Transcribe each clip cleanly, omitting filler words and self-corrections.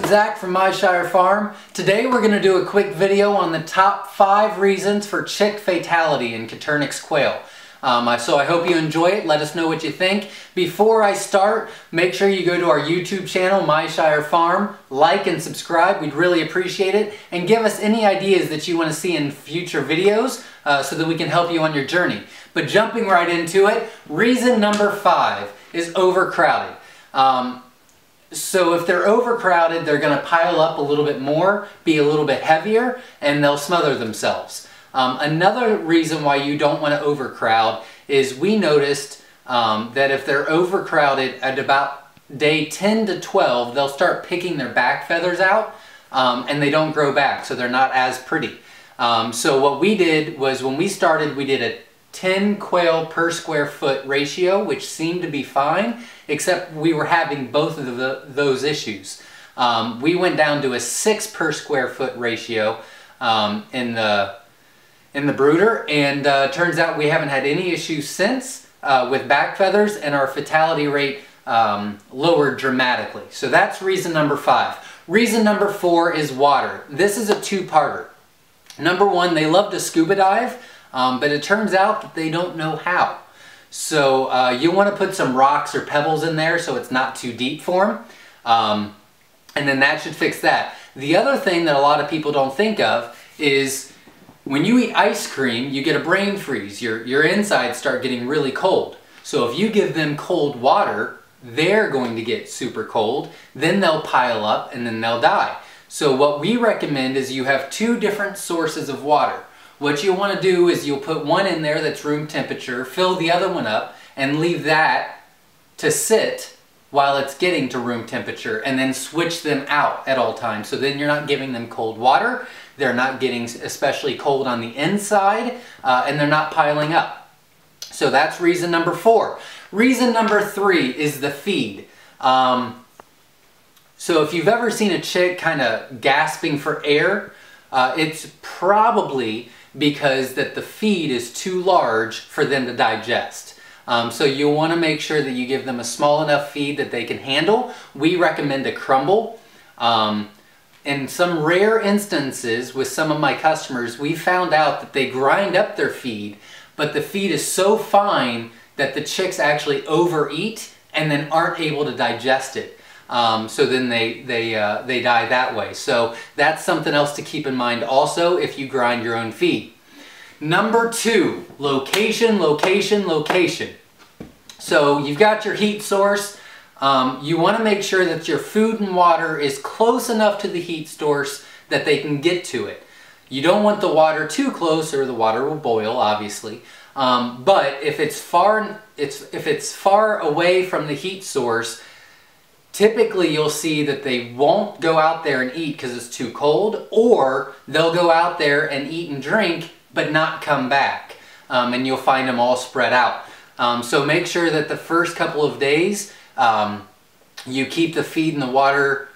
it's Zach from Myshire Farm. Today we're going to do a quick video on the top 5 reasons for chick fatality in Coturnix quail. So I hope you enjoy it. Let us know what you think. Before I start, make sure you go to our YouTube channel, Myshire Farm, like and subscribe. We'd really appreciate it. And give us any ideas that you want to see in future videos so that we can help you on your journey. But jumping right into it, reason number 5 is overcrowded. So if they're overcrowded, they're going to pile up a little bit more, be a little bit heavier, and they'll smother themselves. Another reason why you don't want to overcrowd is we noticed that if they're overcrowded at about day 10 to 12, they'll start picking their back feathers out and they don't grow back, so they're not as pretty. So what we did was when we started, we did a 10 quail per square foot ratio, which seemed to be fine, except we were having both of those issues. We went down to a 6 per square foot ratio in the brooder, and turns out we haven't had any issues since with back feathers, and our fatality rate lowered dramatically. So that's reason number 5. Reason number 4 is water. This is a two-parter. Number 1, they love to scuba dive, but it turns out that they don't know how. So you want to put some rocks or pebbles in there so it's not too deep for them, and then that should fix that. The other thing that a lot of people don't think of is when you eat ice cream, you get a brain freeze. Your insides start getting really cold. So if you give them cold water, they're going to get super cold, then they'll pile up and then they'll die. So what we recommend is you have 2 different sources of water. What you want to do is you'll put one in there that's room temperature, fill the other one up, and leave that to sit while it's getting to room temperature, and then switch them out at all times. So then you're not giving them cold water, they're not getting especially cold on the inside, and they're not piling up. So that's reason number 4. Reason number 3 is the feed. So if you've ever seen a chick kind of gasping for air, it's probably because that the feed is too large for them to digest. So you'll want to make sure that you give them a small enough feed that they can handle. We recommend a crumble. In some rare instances with some of my customers, we found out that they grind up their feed, but the feed is so fine that the chicks actually overeat and then aren't able to digest it. So then they die that way. So that's something else to keep in mind also if you grind your own feed. Number 2, location, location, location. So you've got your heat source. You want to make sure that your food and water is close enough to the heat source that they can get to it. You don't want the water too close or the water will boil, obviously. But if it's far away from the heat source, typically you'll see that they won't go out there and eat because it's too cold, or they'll go out there and eat and drink but not come back, and you'll find them all spread out. So make sure that the first couple of days you keep the feed and the water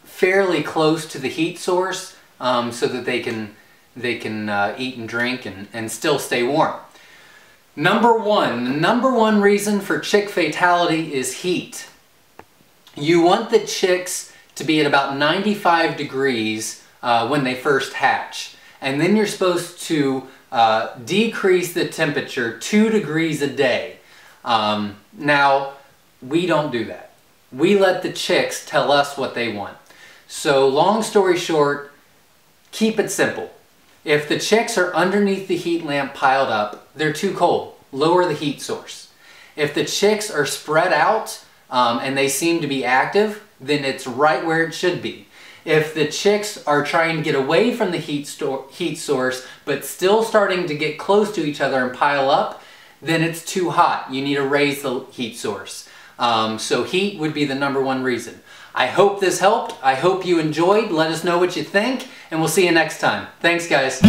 fairly close to the heat source so that they can eat and drink and still stay warm. Number 1, the number 1 reason for chick fatality is heat. You want the chicks to be at about 95 degrees when they first hatch. And then you're supposed to decrease the temperature 2 degrees a day. Now, we don't do that. We let the chicks tell us what they want. So long story short, keep it simple. If the chicks are underneath the heat lamp piled up, they're too cold. Lower the heat source. If the chicks are spread out and they seem to be active, then it's right where it should be. If the chicks are trying to get away from the heat source but still starting to get close to each other and pile up, then it's too hot. You need to raise the heat source. So heat would be the number 1 reason. I hope this helped. I hope you enjoyed. Let us know what you think, and we'll see you next time. Thanks, guys.